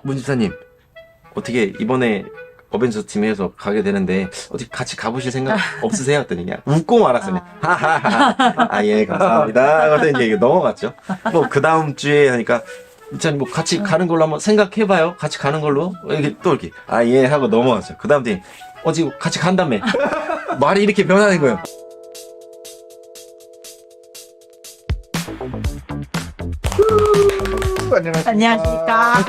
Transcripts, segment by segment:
문 집사님, 어떻게 이번에 어벤져스 팀에서 가게 되는데 어떻게 같이 가보실 생각 없으세요? 했더니 그냥 웃고 말았어요. 하하하. 아, 예, 감사합니다. 그래서 이제 이거 넘어갔죠. 뭐 그 다음 주에 하니까 집사님 뭐 같이 가는 걸로 한번 생각해봐요. 같이 가는 걸로 이렇게 또 이렇게 아, 예 하고 넘어갔죠. 그 다음 주에 지금 같이 간다며. 말이 이렇게 변하는 거예요. 안녕하십니까.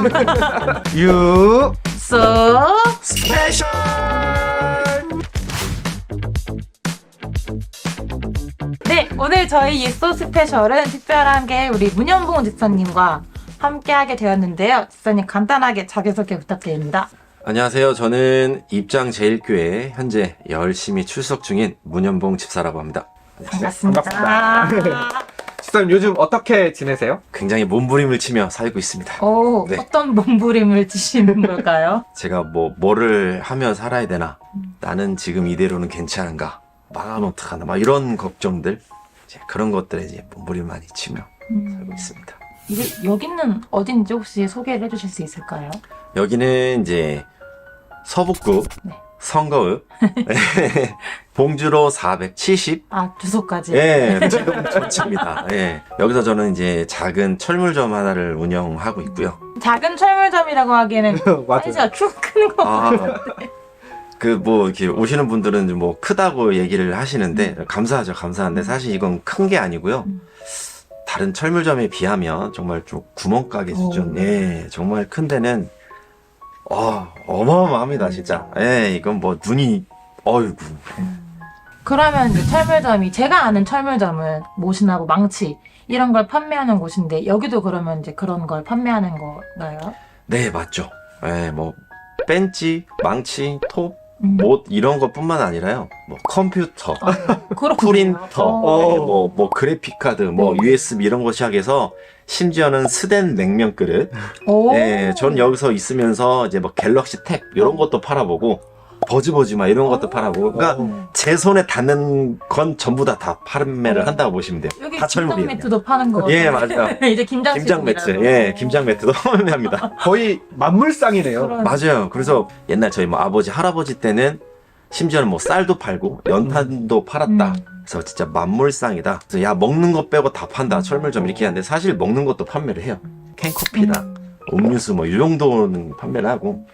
유 수 스페셜. 네, 오늘 저희 예소 스페셜은 특별하게 우리 문현봉 집사님과 함께하게 되었는데요. 집사님 간단하게 자기소개 부탁드립니다. 안녕하세요. 저는 입장제일교회 현재 열심히 출석 중인 문현봉 집사라고 합니다. 반갑습니다. 집사님 요즘 어떻게 지내세요? 굉장히 몸부림을 치며 살고 있습니다. 오, 네. 어떤 몸부림을 치시는 걸까요? 제가 뭐를 하며 살아야 되나? 나는 지금 이대로는 괜찮은가? 망하면 어떡하나? 막 이런 걱정들, 이제 그런 것들에 이제 몸부림 많이 치며 살고 있습니다. 여기는 어딘지 혹시 소개를 해주실 수 있을까요? 여기는 이제 서북구 네. 성거읍 봉주로 470. 아, 주소까지. 예, 지금 전체입니다. 예. 여기서 저는 이제 작은 철물점 하나를 운영하고 있고요. 작은 철물점이라고 하기에는 맞아요. 사이즈가 쭉 큰 거. 아, 이렇게 오시는 분들은 뭐 크다고 얘기를 하시는데, 감사하죠, 감사한데, 사실 이건 큰 게 아니고요. 다른 철물점에 비하면 정말 좀 구멍가게 수준, 예, 정말 큰 데는, 어마어마합니다, 진짜. 예, 이건 뭐 눈이, 어이구. 그러면 이제 철물점이 제가 아는 철물점은 못이나 뭐 망치 이런 걸 판매하는 곳인데 여기도 그러면 이제 그런 걸 판매하는 건가요? 네, 맞죠. 예, 뭐, 벤치, 망치, 톱, 못, 이런 것 뿐만 아니라요. 뭐, 컴퓨터, 그렇군요. 프린터, 어. 뭐 그래픽카드, 뭐 네. USB 이런 거 시작해서 심지어는 스덴 냉면 그릇. 오. 예, 전 여기서 있으면서 이제 뭐 갤럭시 탭 이런 것도 팔아보고 버즈버즈 막 이런 것도 팔아보고. 그러니까 제 손에 닿는 건 전부 다 판매를 한다고 보시면 돼요. 여기 다 김장 철물이에요. 매트도 파는 거. 예, 맞아요. 이제 김장 김장 매트, 시즌이라서. 예, 김장 매트도 판매합니다. 거의 만물상이네요. 그런- 맞아요. 그래서 옛날 저희 뭐 아버지, 할아버지 때는 심지어는 뭐 쌀도 팔고 연탄도 팔았다. 그래서 진짜 만물상이다. 그래서 야, 먹는 거 빼고 다 판다. 철물점 이렇게 하는데 사실 먹는 것도 판매를 해요. 캔커피나 음료수 뭐 이 정도는 판매를 하고.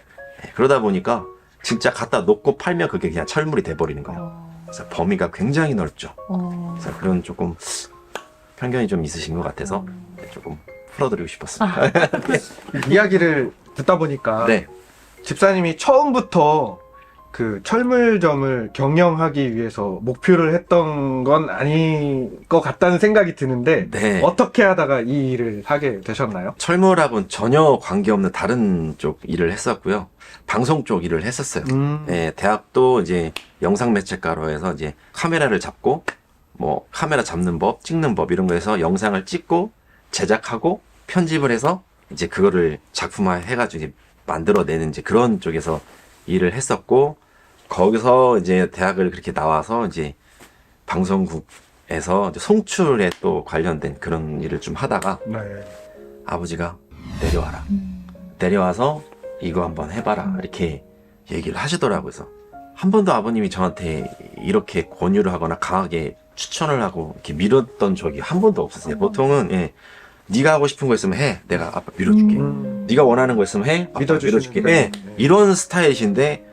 네, 그러다 보니까 진짜 갖다 놓고 팔면 그게 그냥 철물이 돼버리는 거예요. 그래서 범위가 굉장히 넓죠. 그래서 그런 조금 편견이 좀 있으신 것 같아서 조금 풀어드리고 싶었습니다. 이야기를 듣다 보니까 네. 집사님이 처음부터 그 철물점을 경영하기 위해서 목표를 했던 건 아닌 것 같다는 생각이 드는데 네. 어떻게 하다가 이 일을 하게 되셨나요? 철물하고는 전혀 관계없는 다른 쪽 일을 했었고요. 방송 쪽 일을 했었어요. 예, 대학도 이제 영상 매체과로 해서 이제 카메라를 잡고 뭐 카메라 잡는 법, 찍는 법 이런 거에서 영상을 찍고 제작하고 편집을 해서 이제 그거를 작품화 해가지고 이제 만들어내는 이제 그런 쪽에서 일을 했었고, 거기서 이제 대학을 그렇게 나와서 이제 방송국에서 이제 송출에 또 관련된 그런 일을 좀 하다가 네. 아버지가 내려와라. 내려와서 이거 한번 해봐라. 이렇게 얘기를 하시더라고요. 그래서 한 번도 아버님이 저한테 이렇게 권유를 하거나 강하게 추천을 하고 이렇게 밀었던 적이 한 번도 없었어요. 보통은 예, 네가 하고 싶은 거 있으면 해. 내가 아빠 밀어줄게. 네가 원하는 거 있으면 해. 아빠 밀어줄게. 믿어주시는데. 예, 이런 스타일이신데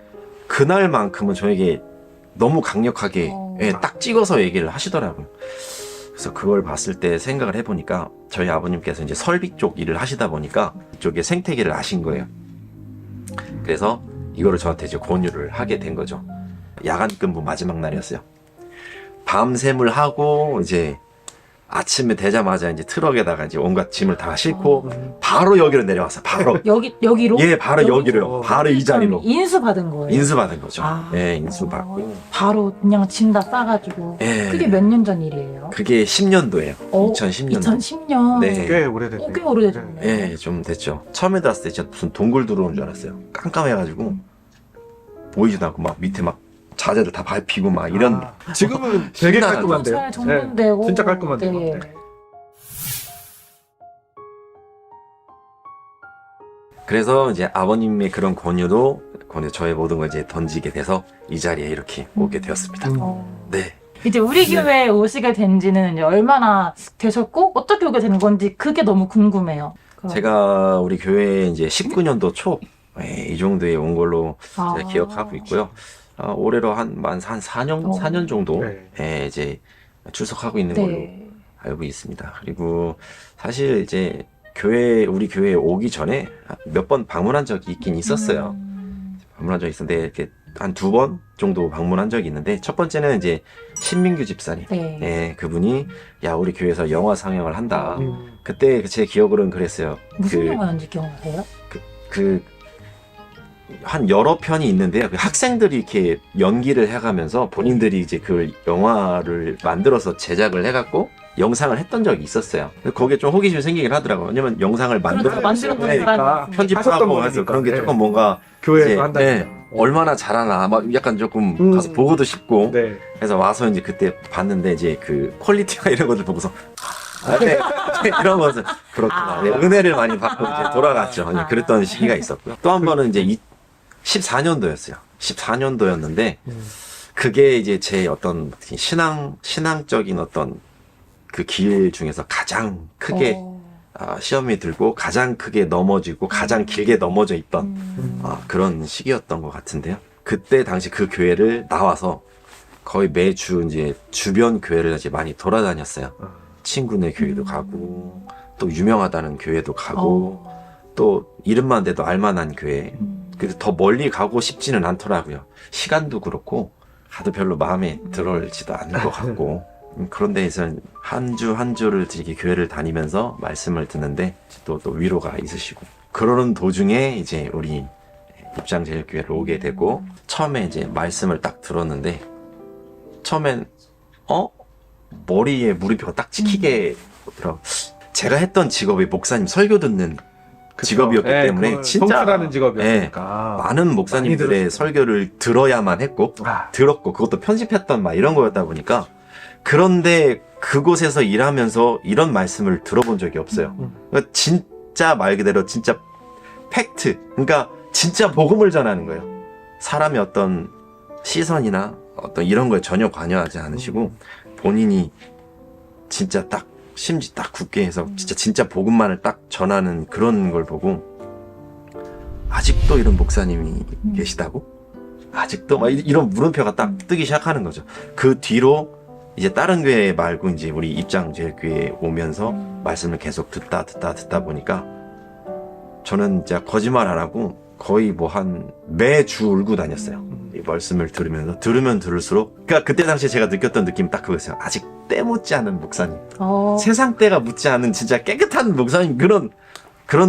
그날만큼은 저에게 너무 강력하게 예, 딱 찍어서 얘기를 하시더라고요. 그래서 그걸 봤을 때 생각을 해보니까 저희 아버님께서 이제 설비 쪽 일을 하시다 보니까 이쪽에 생태계를 아신 거예요. 그래서 이거를 저한테 이제 권유를 하게 된 거죠. 야간 근무 마지막 날이었어요. 밤샘을 하고 이제 아침에 되자마자 이제 트럭에다가 이제 온갖 짐을 다 싣고 바로 여기로 내려왔어요. 바로. 여기로? 예, 바로 여기로요. 바로 이 자리로. 인수 받은 거예요. 인수받은 거죠. 아. 예, 인수받고. 바로 그냥 짐 다 싸가지고. 예. 그게 몇 년 전 일이에요? 그게 10년도예요. 2010년도. 2010년. 네. 꽤 오래됐네요. 꽤 오래됐네. 예, 좀 됐죠. 처음에 들어왔을 때 진짜 무슨 동굴 들어온 줄 알았어요. 깜깜해가지고 보이지도 않고 막 밑에 막 자재들 다 밟히고 막 이런. 지금은 되게 신나죠. 깔끔한데요. 잘 정돈되고. 진짜 깔끔한데요. 네. 네. 그래서 이제 아버님의 그런 권유 저의 모든 걸 이제 던지게 돼서 이 자리에 이렇게 오게 되었습니다. 네. 이제 우리 교회에 오시게 된 지는 이제 얼마나 되셨고 어떻게 오게 된 건지 그게 너무 궁금해요. 제가 우리 교회에 이제 19년도 초, 이 정도에 온 걸로 아. 제가 기억하고 있고요. 올해로 한 4년 정도 네. 이제 출석하고 있는 걸로 네. 알고 있습니다. 그리고 사실 이제 우리 교회에 오기 전에 몇 번 방문한 적이 있긴 있었어요. 방문한 적이 있었는데 이렇게 한 2번 정도 방문한 적이 있는데 첫 번째는 이제 신민규 집사님. 네. 예, 그분이 야 우리 교회에서 영화 상영을 한다. 음. 그때 제 기억으로는 그랬어요. 무슨 영화였는지 기억나세요? 한 여러 편이 있는데요. 그 학생들이 이렇게 연기를 해가면서 본인들이 이제 그 영화를 만들어서 제작을 해갖고 영상을 했던 적이 있었어요. 근데 거기에 좀 호기심이 생기긴 하더라고요. 왜냐면 영상을 그렇죠. 만들어 본 네, 사람이 하셨던 편집하고 거니까. 해서 그런 게 네. 조금 뭔가 교회에서 이제, 한다. 네, 얼마나 잘하나 막 약간 조금 가서 보고도 싶고 네. 그래서 와서 이제 그때 봤는데 이제 그 퀄리티가 이런 것들 보고서 네, 이런 것을 그렇구나. 네, 은혜를 많이 받고 이제 돌아갔죠. 이제 그랬던 시기가 있었고요. 또 한 번은 이제 14년도였어요. 14년도였는데 그게 이제 제 어떤 신앙적인 어떤 그 길 중에서 가장 크게 시험이 들고 가장 크게 넘어지고 가장 길게 넘어져 있던 그런 시기였던 것 같은데요. 그때 당시 그 교회를 나와서 거의 매주 이제 주변 교회를 이제 많이 돌아다녔어요. 친구네 교회도 가고 또 유명하다는 교회도 가고 또 이름만 대도 알만한 교회. 그래서 더 멀리 가고 싶지는 않더라고요. 시간도 그렇고 가도 별로 마음에 들어올지도 않는 것 같고 그런 데에서 한 주 한 주를 이렇게 교회를 다니면서 말씀을 듣는데 또 위로가 있으시고 그러는 도중에 이제 우리 입장제일교회를 오게 되고 처음에 이제 말씀을 딱 들었는데 처음엔 머리에 물음표가 딱 찍히게 오더라고요. 제가 했던 직업이 목사님 설교 듣는 직업이었기 때문에 진짜 성취라는 직업이었으니까 많은 목사님들의 설교를 들어야만 했고 들었고 그것도 편집했던 막 이런 거였다 보니까 그런데 그곳에서 일하면서 이런 말씀을 들어본 적이 없어요. 그러니까 진짜 말 그대로 진짜 팩트, 그러니까 진짜 복음을 전하는 거예요. 사람의 어떤 시선이나 어떤 이런 거에 전혀 관여하지 않으시고 본인이 진짜 딱 심지 딱 굳게 해서 진짜 복음만을 딱 전하는 그런 걸 보고 아직도 이런 목사님이 계시다고? 아직도 막 이런 물음표가 딱 뜨기 시작하는 거죠. 그 뒤로 이제 다른 교회 말고 이제 우리 입장제일교회에 오면서 말씀을 계속 듣다 보니까 저는 진짜 거짓말 안 하고 거의 뭐 한 매주 울고 다녔어요. 이 말씀을 들으면서 들으면 들을수록 그러니까 그때 당시에 제가 느꼈던 느낌 딱 그거였어요. 아직 때 묻지 않은 목사님, 세상 때가 묻지 않은 진짜 깨끗한 목사님 그런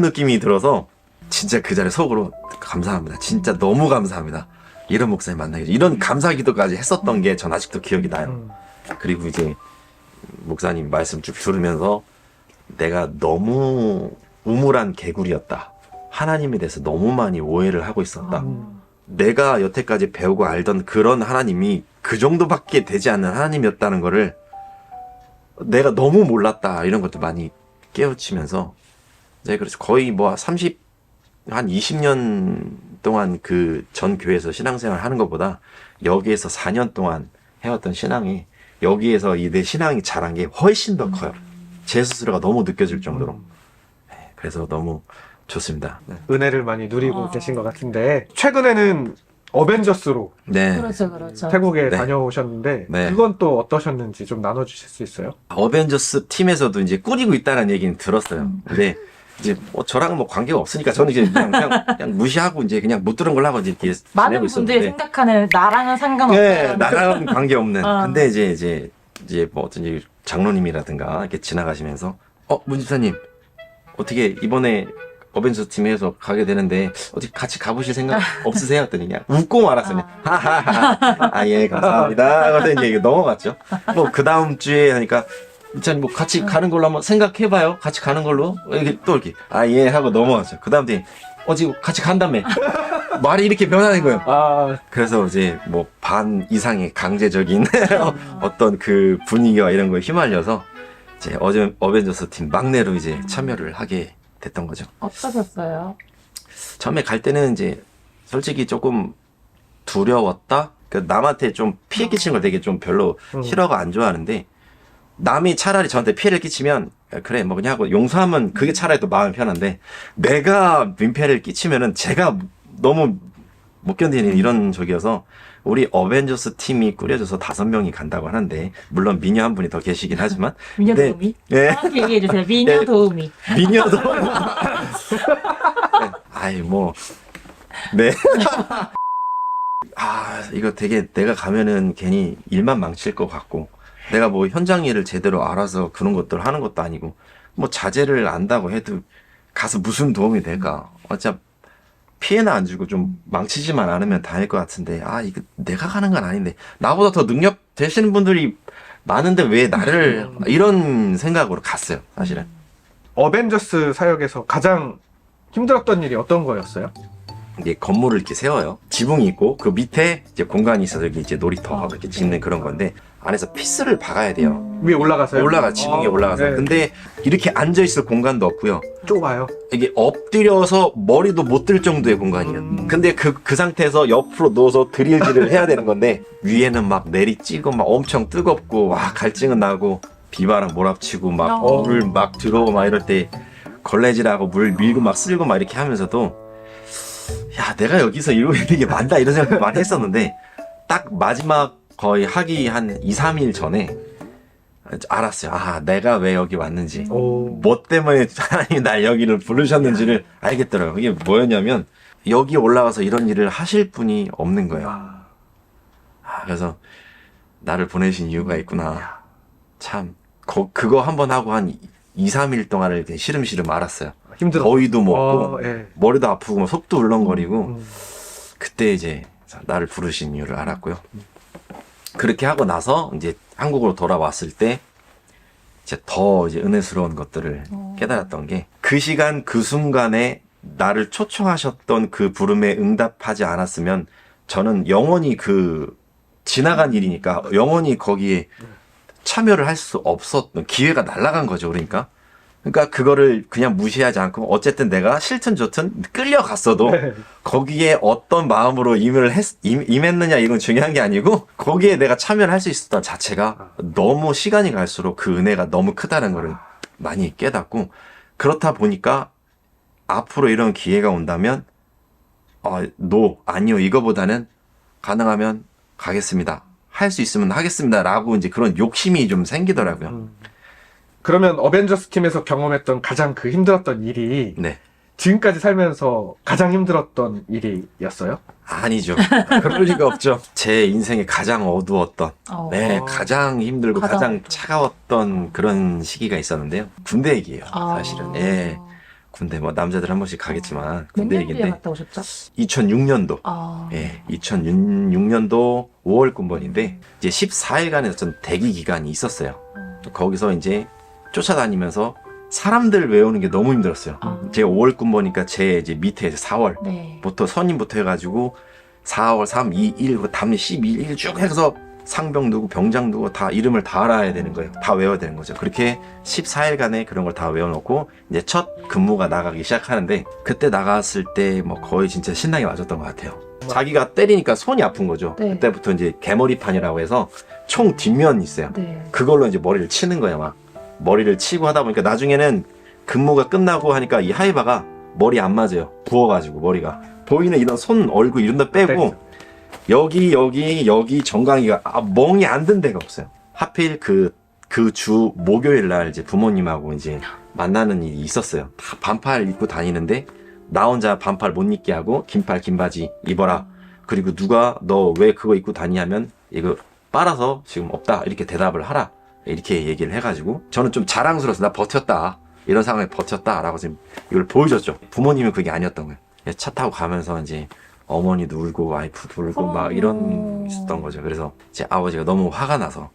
느낌이 들어서 진짜 그 자리에 속으로 감사합니다. 진짜 너무 감사합니다. 이런 목사님 만나게 이런 감사 기도까지 했었던 게 전 아직도 기억이 나요. 그리고 이제 목사님 말씀 쭉 들으면서 내가 너무 우물한 개구리였다. 하나님에 대해서 너무 많이 오해를 하고 있었다. 내가 여태까지 배우고 알던 그런 하나님이 그 정도밖에 되지 않는 하나님이었다는 거를 내가 너무 몰랐다. 이런 것도 많이 깨우치면서 네, 그래서 거의 뭐 한 20년 동안 그 전 교회에서 신앙생활 하는 것보다 여기에서 4년 동안 해왔던 신앙이 여기에서 내 신앙이 자란 게 훨씬 더 커요. 제 스스로가 너무 느껴질 정도로. 네, 그래서 너무 좋습니다. 네. 은혜를 많이 누리고 계신 것 같은데 최근에는 어벤져스로 네. 그렇죠. 태국에 네. 다녀오셨는데 네. 그건 또 어떠셨는지 좀 나눠주실 수 있어요? 어벤져스 팀에서도 이제 꾸리고 있다는 얘기는 들었어요. 근데 이제 저랑 뭐 관계가 없으니까 저는 이제 그냥 무시하고 이제 그냥 못 들은 걸 하고 이제 이렇게 많은 지내고 분들이 있었는데. 생각하는 나랑은 상관없다. 네, 나랑은 관계 없는. 근데 이제 뭐 어떤 이제 장로님이라든가 이렇게 지나가시면서 문 집사님 어떻게 이번에 어벤져스 팀에서 가게 되는데 어디 같이 가보실 생각 없으세요? 했더니 그냥 웃고 말았어요. 하하하. 예, 감사합니다. 그래서 이제 넘어갔죠. 뭐 그 다음 주에 하니까 일단 뭐 같이 가는 걸로 한번 생각해봐요. 같이 가는 걸로 이렇게 또 이렇게 예 하고 넘어갔죠. 그 다음 뒤에 지금 같이 간다며. 말이 이렇게 변하는 거예요. 그래서 이제 뭐 반 이상의 강제적인 어떤 그 분위기와 이런 거에 휘말려서 이제 어벤져스 팀 막내로 이제 참여를 하게 됐던 거죠. 어떠셨어요? 처음에 갈 때는 이제 솔직히 조금 두려웠다. 그 남한테 좀 피해 끼치는 걸 되게 좀 별로 싫어하고 안 좋아하는데 남이 차라리 저한테 피해를 끼치면 그래 뭐 그냥 하고 용서하면 그게 차라리 또 마음이 편한데 내가 민폐를 끼치면은 제가 너무 못 견디는 이런 적이어서 우리 어벤져스 팀이 꾸려져서 5명이 간다고 하는데 물론 미녀 한 분이 더 계시긴 하지만 미녀 네. 도우미? 네. 정확히 얘기해주세요. 미녀 네. 도우미. 미녀도 아이 뭐 네. 아 이거 되게 내가 가면은 괜히 일만 망칠 것 같고 내가 뭐 현장 일을 제대로 알아서 그런 것들 하는 것도 아니고 뭐 자재를 안다고 해도 가서 무슨 도움이 될까 어차피 피해나 안 주고 좀 망치지만 않으면 다닐 것 같은데 아 이거 내가 가는 건 아닌데 나보다 더 능력 되시는 분들이 많은데 왜 나를 이런 생각으로 갔어요 사실은. 어벤져스 사역에서 가장 힘들었던 일이 어떤 거였어요? 이게 건물을 이렇게 세워요. 지붕이 있고 그 밑에 이제 공간이 있어서 여기 이제 놀이터하고 이렇게 짓는 그런 건데 안에서 피스를 박아야 돼요. 위에 올라가서요? 지붕 위에 올라가서. 네. 근데 이렇게 앉아 있을 공간도 없고요. 좁아요. 이게 엎드려서 머리도 못 들 정도의 공간이에요. 근데 그 상태에서 옆으로 누워서 드릴질을 해야 되는 건데 위에는 막 내리찌고 막 엄청 뜨겁고 와 갈증은 나고 비바람 몰아치고 막 물 막 들어오고 막 이럴 때 걸레질하고 물 밀고 막 쓸고 막 이렇게 하면서도 야 내가 여기서 이러고 있는 게 맞나 이런 생각 많이 했었는데 딱 마지막 거의 하기 한 2, 3일 전에 알았어요. 아 내가 왜 여기 왔는지 뭐 때문에 하나님이 날 여기를 부르셨는지를 알겠더라고요. 그게 뭐였냐면 여기 올라가서 이런 일을 하실 분이 없는 거예요. 그래서 나를 보내신 이유가 있구나. 참 그거 한번 하고 한 2, 3일 동안을 이렇게 시름시름 알았어요. 힘들어. 더위도 먹고 예. 머리도 아프고 막 속도 울렁거리고 그때 이제 나를 부르신 이유를 알았고요. 그렇게 하고 나서 이제 한국으로 돌아왔을 때 이제 더 이제 은혜스러운 것들을 깨달았던 게 그 시간 그 순간에 나를 초청하셨던 그 부름에 응답하지 않았으면 저는 영원히 그 지나간 일이니까 영원히 거기에 참여를 할 수 없었던 기회가 날아간 거죠. 그러니까 그거를 그냥 무시하지 않고 어쨌든 내가 싫든 좋든 끌려갔어도 거기에 어떤 마음으로 임했느냐 이건 중요한 게 아니고 거기에 내가 참여를 할 수 있었던 자체가 너무 시간이 갈수록 그 은혜가 너무 크다는 거를 많이 깨닫고 그렇다 보니까 앞으로 이런 기회가 온다면 아니요 이거보다는 가능하면 가겠습니다. 할 수 있으면 하겠습니다. 라고 이제 그런 욕심이 좀 생기더라고요. 그러면 어벤져스 팀에서 경험했던 가장 그 힘들었던 일이 네. 지금까지 살면서 가장 힘들었던 일이었어요? 아니죠. 그럴 리가 없죠. 제 인생에 가장 어두웠던, 네, 가장 힘들고 가장 차가웠던 그런 시기가 있었는데요. 군대 얘기예요, 사실은. 예. 군대 뭐 남자들 한 번씩 가겠지만 군대 몇 년 뒤에 얘기인데 갔다 오셨죠? 2006년도. 예, 2006년도 5월 군번인데 이제 14일간의 어떤 대기 기간이 있었어요. 거기서 이제 쫓아다니면서 사람들 외우는 게 너무 힘들었어요. 제가 5월 군번이니까 제 이제 밑에 4월부터 선임부터 해가지고 4월 3, 2, 1, 그 다음에 12일, 1 쭉 해서 상병 누구, 병장 누구 다 이름을 다 알아야 되는 거예요. 다 외워야 되는 거죠. 그렇게 14일간의 그런 걸 다 외워놓고 이제 첫 근무가 나가기 시작하는데 그때 나갔을 때 뭐 거의 진짜 신나게 맞았던 것 같아요. 자기가 때리니까 손이 아픈 거죠. 네. 그때부터 이제 개머리판이라고 해서 총 뒷면이 있어요. 네. 그걸로 이제 머리를 치는 거예요. 막 머리를 치고 하다 보니까 나중에는 근무가 끝나고 하니까 이 하이바가 머리 안 맞아요. 부어가지고 머리가 보이는 이런 손, 얼굴 이런 데 빼고 여기 정강이가 멍이 안 든 데가 없어요. 하필 그 주 목요일 날 이제 부모님하고 이제 만나는 일이 있었어요. 다 반팔 입고 다니는데 나 혼자 반팔 못 입게 하고 긴팔 긴 바지 입어라. 그리고 누가 너 왜 그거 입고 다니냐면 이거 빨아서 지금 없다 이렇게 대답을 하라. 이렇게 얘기를 해가지고 저는 좀 자랑스러워서 나 버텼다. 이런 상황에 버텼다라고 지금 이걸 보여줬죠. 부모님은 그게 아니었던 거예요. 차 타고 가면서 이제 어머니도 울고 와이프도 울고 막 이런 있었던 거죠. 그래서 제 아버지가 너무 화가 나서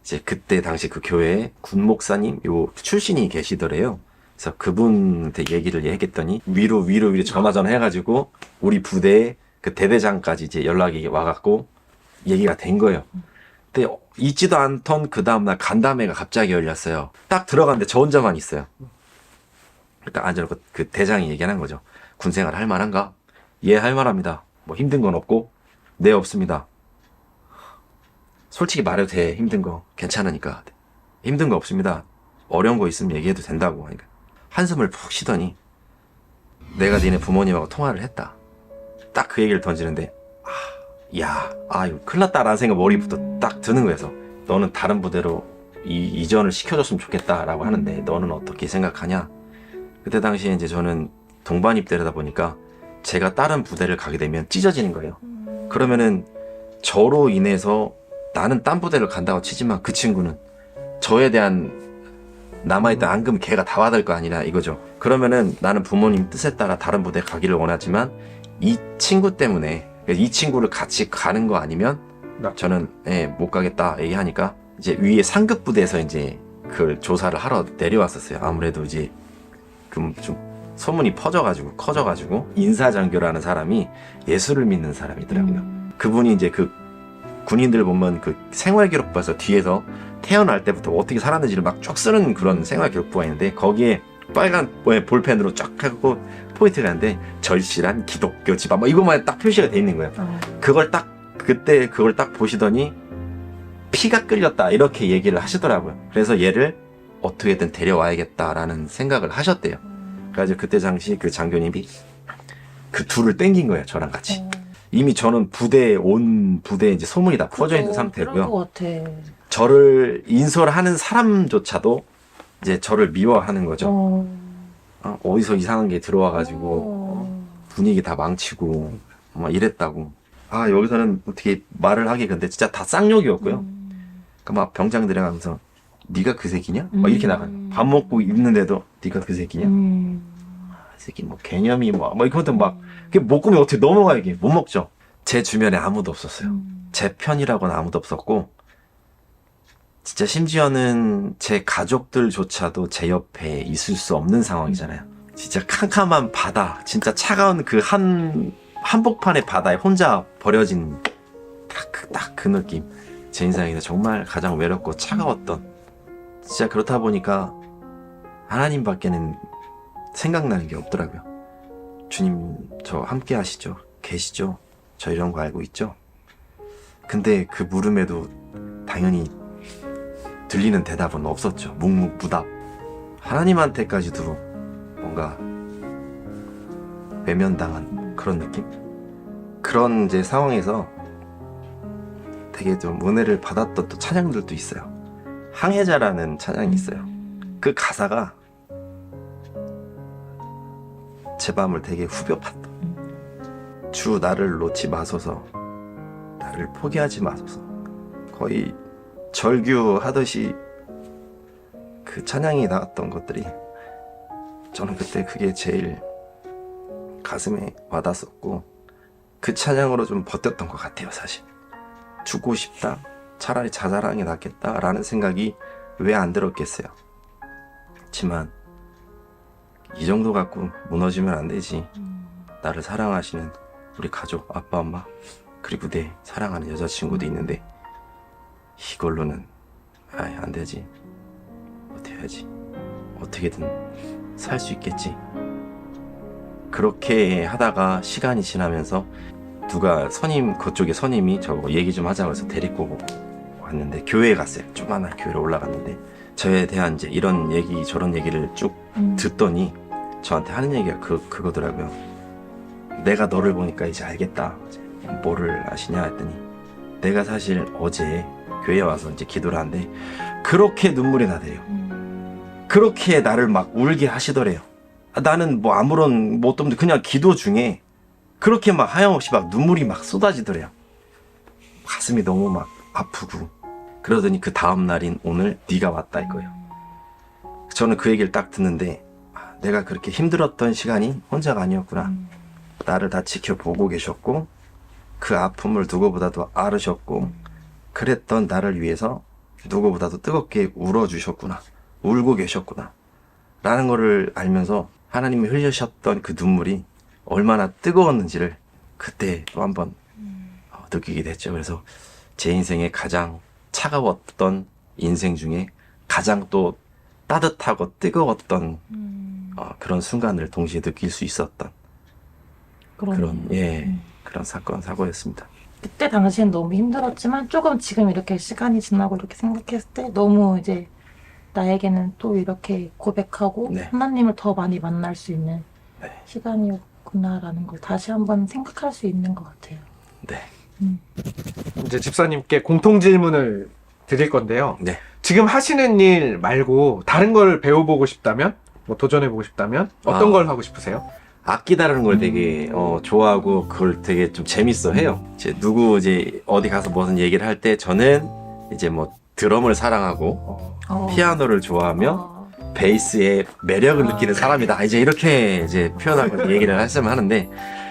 이제 그때 당시 그 교회에 군 목사님 요 출신이 계시더래요. 그래서 그분한테 얘기를 했더니 위로 전화 해가지고 우리 부대에 그 대대장까지 이제 연락이 와갖고 얘기가 된 거예요. 근데 잊지도 않던 그 다음날 간담회가 갑자기 열렸어요. 딱 들어갔는데 저 혼자만 있어요. 그러니까 앉아놓고 그 대장이 얘기하는 거죠. 군생활 할 만한가? 예, 할 만합니다. 뭐 힘든 건 없고? 네, 없습니다. 솔직히 말해도 돼. 힘든 거 괜찮으니까. 힘든 거 없습니다. 어려운 거 있으면 얘기해도 된다고 하니까 한숨을 푹 쉬더니 내가 니네 부모님하고 통화를 했다. 딱 그 얘기를 던지는데 이거 큰일 났다라는 생각 머리부터 딱 드는 거여서 너는 다른 부대로 이전을 시켜줬으면 좋겠다라고 하는데 너는 어떻게 생각하냐? 그때 당시에 이제 저는 동반 입대다 보니까 제가 다른 부대를 가게 되면 찢어지는 거예요. 그러면은 저로 인해서 나는 딴 부대를 간다고 치지만 그 친구는 저에 대한 남아있던 앙금 걔가 다 받을 거 아니냐 이거죠. 그러면은 나는 부모님 뜻에 따라 다른 부대 가기를 원하지만 이 친구 때문에 이 친구를 같이 가는 거 아니면 저는 못 가겠다 얘기하니까 이제 위에 상급 부대에서 이제 그걸 조사를 하러 내려왔었어요. 아무래도 이제 좀 소문이 커져가지고 인사장교라는 사람이 예수를 믿는 사람이더라고요. 그분이 이제 그 군인들 보면 그 생활기록부에서 뒤에서 태어날 때부터 어떻게 살았는지를 막 쭉 쓰는 그런 생활기록부가 있는데 거기에 빨간 볼펜으로 쫙 하고 포인트가 있는데 절실한 기독교 집안 뭐 이것만 딱 표시가 돼 있는 거예요. 그걸 딱 보시더니 피가 끌렸다 이렇게 얘기를 하시더라고요. 그래서 얘를 어떻게든 데려와야겠다라는 생각을 하셨대요. 그래서 그때 당시 그 장교님이 그 둘을 땡긴 거예요. 저랑 같이. 이미 저는 온 부대에 이제 소문이 다 퍼져 있는 상태고요. 그런 것 같아. 저를 인솔하는 사람조차도 이제 저를 미워하는 거죠. 어디서 이상한 게 들어와가지고 분위기 다 망치고 막 이랬다고. 여기서는 어떻게 말을 하기 근데 진짜 다 쌍욕이었고요. 그러니까 막 병장들이 가면서 네가 그 새끼냐? 막 이렇게 나가요. 밥 먹고 있는데도 네가 그 새끼냐? 이 새끼 뭐 개념이 뭐 이것도 막 그게 목구멍이 어떻게 넘어가 이게 못 먹죠. 제 주변에 아무도 없었어요. 제 편이라고는 아무도 없었고 진짜 심지어는 제 가족들조차도 제 옆에 있을 수 없는 상황이잖아요. 진짜 캄캄한 바다, 진짜 차가운 그 한복판의 바다에 혼자 버려진 딱 그 느낌. 제 인생에서 정말 가장 외롭고 차가웠던. 진짜 그렇다 보니까 하나님밖에는 생각나는 게 없더라고요. 주님 저 함께 하시죠? 계시죠? 저 이런 거 알고 있죠? 근데 그 물음에도 당연히 들리는 대답은 없었죠. 묵묵부답. 하나님한테까지도 뭔가 외면당한 그런 느낌? 그런 이제 상황에서 되게 좀 은혜를 받았던 또 찬양들도 있어요. 항해자라는 찬양이 있어요. 그 가사가 제 밤을 되게 후벼 팠다. 주 나를 놓지 마소서, 나를 포기하지 마소서. 거의 절규하듯이 그 찬양이 나왔던 것들이 저는 그때 그게 제일 가슴에 와닿았었고 그 찬양으로 좀 버텼던 것 같아요. 사실 죽고 싶다, 차라리 자살하는 게 낫겠다라는 생각이 왜 안 들었겠어요. 하지만 이 정도 갖고 무너지면 안 되지. 나를 사랑하시는 우리 가족, 아빠, 엄마, 그리고 내 사랑하는 여자친구도 있는데 이걸로는 안 되지. 어떻게 해야지. 어떻게든 살 수 있겠지. 그렇게 하다가 시간이 지나면서 누가 그쪽에 선임이 저보고 얘기 좀 하자고 해서 데리고 왔는데 교회에 갔어요. 조그만한 교회로 올라갔는데 저에 대한 이제 이런 얘기 저런 얘기를 쭉 듣더니 저한테 하는 얘기가 그거더라고요. 내가 너를 보니까 이제 알겠다. 뭐를 아시냐 했더니 내가 사실 어제 교회에 와서 이제 기도를 하는데 그렇게 눈물이 나대요. 그렇게 나를 막 울게 하시더래요. 나는 뭐 아무런 뭣도 없는데 그냥 기도 중에 그렇게 막 하염없이 막 눈물이 막 쏟아지더래요. 가슴이 너무 막 아프고 그러더니 그 다음 날인 오늘 네가 왔다 이거예요. 저는 그 얘기를 딱 듣는데 내가 그렇게 힘들었던 시간이 혼자가 아니었구나. 나를 다 지켜보고 계셨고 그 아픔을 누구보다도 앓으셨고 그랬던 나를 위해서 누구보다도 뜨겁게 울어주셨구나. 울고 계셨구나 라는 거를 알면서 하나님이 흘리셨던 그 눈물이 얼마나 뜨거웠는지를 그때 또 한번 느끼게 됐죠. 그래서 제 인생에 가장 차가웠던 인생 중에 가장 또 따뜻하고 뜨거웠던 그런 순간을 동시에 느낄 수 있었던 그런 그런 사고였습니다. 그때 당시엔 너무 힘들었지만 조금 지금 이렇게 시간이 지나고 이렇게 생각했을 때 너무 이제 나에게는 또 이렇게 고백하고 네. 하나님을 더 많이 만날 수 있는 네. 시간이었구나라는 걸 다시 한번 생각할 수 있는 것 같아요. 네. 이제 집사님께 공통 질문을 드릴 건데요. 네. 지금 하시는 일 말고 다른 걸 배워보고 싶다면, 뭐 도전해보고 싶다면 어떤 아. 걸 하고 싶으세요? 악기 다루는 걸 되게 좋아하고 그걸 되게 좀 재밌어 해요. 이제 누구 이제 어디 가서 무슨 얘기를 할 때 저는 이제 뭐 드럼을 사랑하고 피아노를 좋아하며 베이스의 매력을 느끼는 사람이다. 이제 이렇게 이제 표현하고 얘기를 했으면 하는데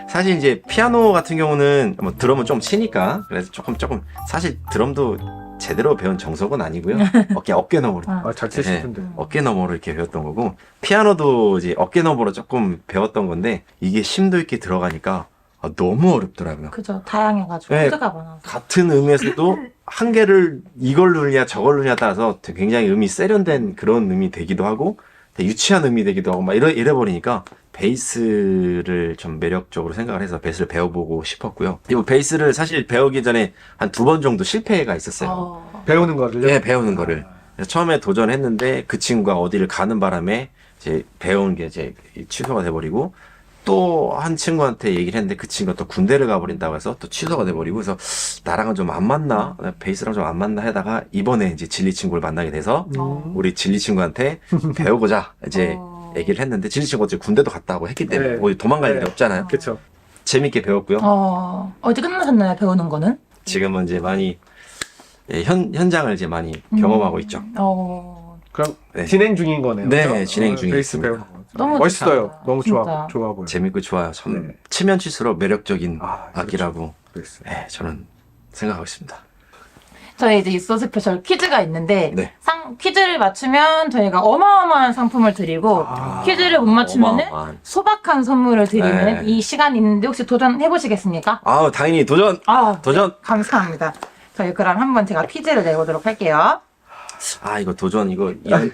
사실 이제 피아노 같은 경우는 뭐 드럼은 좀 치니까 그래서 조금 사실 드럼도 제대로 배운 정석은 아니고요. 어깨 너머로 잘 치시던데. 어깨 너머로 이렇게 배웠던 거고 피아노도 이제 어깨 너머로 조금 배웠던 건데 이게 심도 있게 들어가니까 너무 어렵더라고요. 그죠. 다양해가지고 네. 코드가 많아서. 같은 음에서도 한 개를 이걸 누르냐 저걸 누르냐 따라서 굉장히 음이 세련된 그런 음이 되기도 하고 되게 유치한 음이 되기도 하고 막 이래버리니까 베이스를 좀 매력적으로 생각을 해서 베이스를 배워보고 싶었고요. 그리고 베이스를 사실 배우기 전에 한 2번 정도 실패가 있었어요. 배우는 거를요? 네, 배우는 거를. 그래서 처음에 도전했는데 그 친구가 어디를 가는 바람에 이제 배우는 게 이제 취소가 돼버리고 또 한 친구한테 얘기를 했는데 그 친구가 또 군대를 가버린다고 해서 또 취소가 돼버리고 그래서 나랑은 좀 안 맞나? 베이스랑 좀 안 맞나 하다가 이번에 이제 진리 친구를 만나게 돼서 우리 진리 친구한테 배우고자 이제 얘기를 했는데 진리 친구가 이제 군대도 갔다 오고 했기 때문에 네. 어디 도망갈 일이 네. 없잖아요. 그쵸. 재밌게 배웠고요. 어디 끝나셨나요? 배우는 거는? 지금은 이제 많이 현장을 이제 많이 경험하고 있죠. 그럼 네. 진행 중인 거네요. 네, 그죠? 진행 중에 베이스 있습니다. 배우는 거. 너무 멋있어요. 좋다. 너무 진짜. 좋아 보여요. 재밌고 좋아요. 참 네. 치면 칠수록 매력적인 아, 악기라고 베이스. 네, 저는 생각하고 있습니다. 저희 이제 유소 스페셜 퀴즈가 있는데 네. 퀴즈를 맞추면 저희가 어마어마한 상품을 드리고 퀴즈를 못 맞추면은 어마어마한. 소박한 선물을 드리는 네. 이 시간이 있는데 혹시 도전해 보시겠습니까? 당연히 도전! 도전! 감사합니다. 저희 그럼 한번 제가 퀴즈를 내보도록 할게요. 이거 도전,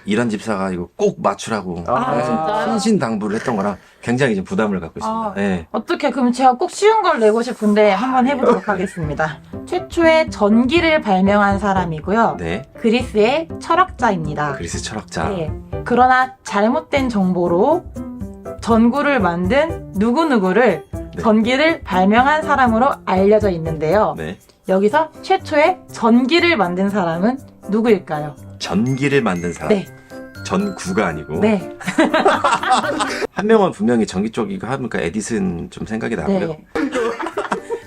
이런 집사가 이거 꼭 맞추라고. 진짜요? 신신당부를 했던 거라 굉장히 좀 부담을 갖고 있습니다. 네. 어떻게 그럼 제가 꼭 쉬운 걸 내고 싶은데 한번 해보도록 하겠습니다. 최초의 전기를 발명한 사람이고요. 네. 그리스의 철학자입니다. 그리스 철학자. 네. 그러나 잘못된 정보로 전구를 만든 누구누구를 네. 전기를 발명한 사람으로 알려져 있는데요. 네. 여기서 최초의 전기를 만든 사람은 누구일까요? 전기를 만든 사람. 네. 전구가 아니고. 네. 한 명은 분명히 전기 쪽이고 하니까 에디슨 좀 생각이 나고요. 네.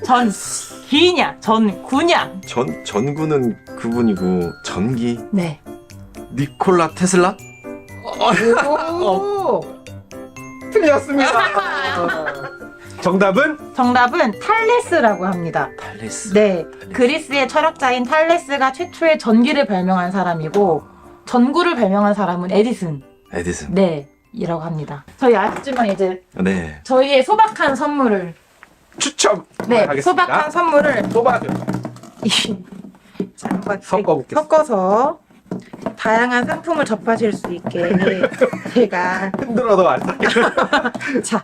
전기냐, 전구냐. 전구는 그분이고, 전기. 네. 니콜라 테슬라? 오! 틀렸습니다. 정답은 탈레스라고 합니다. 탈레스. 네. 그리스의 철학자인 탈레스가 최초의 전기를 발명한 사람이고 전구를 발명한 사람은 에디슨. 에디슨. 네. 이라고 합니다. 저희 아쉽지만 이제 네. 저희의 소박한 선물을 추첨. 네, 하겠습니다. 소박한 선물을 뽑아줘. 자, 한번 섞어볼게요. 섞어서 다양한 상품을 접하실 수 있게 제가 흔들어도 안 돼. 자,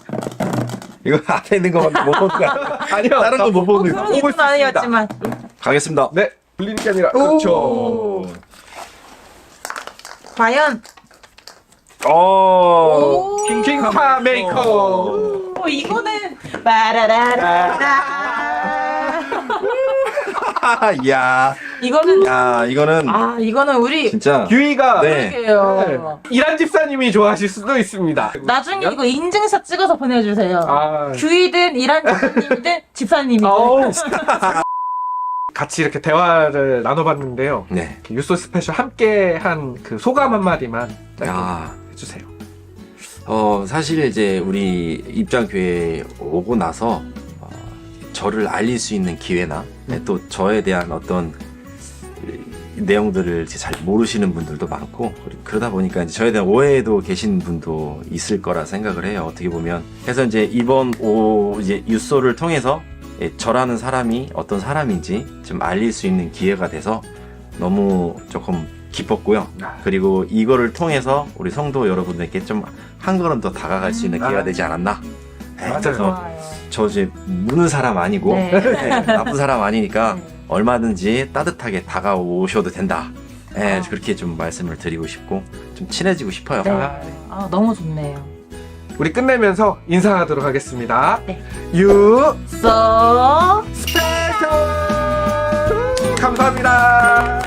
이거 앞에 있는 거밖에 못 보는 거 아니야? 아니요. 다른 거 못 보는 거. 그런 뽑을 이유는 수 있습니다. 아니었지만 가겠습니다. 네. 불리는 게 아니라. 그렇죠. 과연 킹파 메이커. 이거는 빠라라라라 야, 이거는 이거는 우리 진짜. 규희가 네. 그러게요. 이란 집사님이 좋아하실 수도 있습니다. 나중에 이거 인증샷 찍어서 보내주세요. 아, 규이든 이란 집사님이든 집사님이든. 어우. 같이 이렇게 대화를 나눠봤는데요. 네. 유소 스페셜 함께 한 그 소감 한마디만 짧게 야, 해주세요. 사실 이제 우리 입장교회에 오고 나서 저를 알릴 수 있는 기회나 또 저에 대한 어떤 내용들을 이제 잘 모르시는 분들도 많고 그러다 보니까 이제 저에 대한 오해도 계신 분도 있을 거라 생각을 해요. 어떻게 보면 그래서 이제 이번 이제 유소를 통해서 저라는 사람이 어떤 사람인지 좀 알릴 수 있는 기회가 돼서 너무 조금 기뻤고요. 그리고 이거를 통해서 우리 성도 여러분들께 좀 한 걸음 더 다가갈 수 있는 기회가 되지 않았나 맞아요. 그래서 좋아요. 저 이제 무는 사람 아니고 네. 네, 나쁜 사람 아니니까 네. 얼마든지 따뜻하게 다가오셔도 된다. 네, 아. 그렇게 좀 말씀을 드리고 싶고 좀 친해지고 싶어요. 네. 아, 아, 너무 좋네요. 우리 끝내면서 인사하도록 하겠습니다. 네. 유 So 스페셜 감사합니다.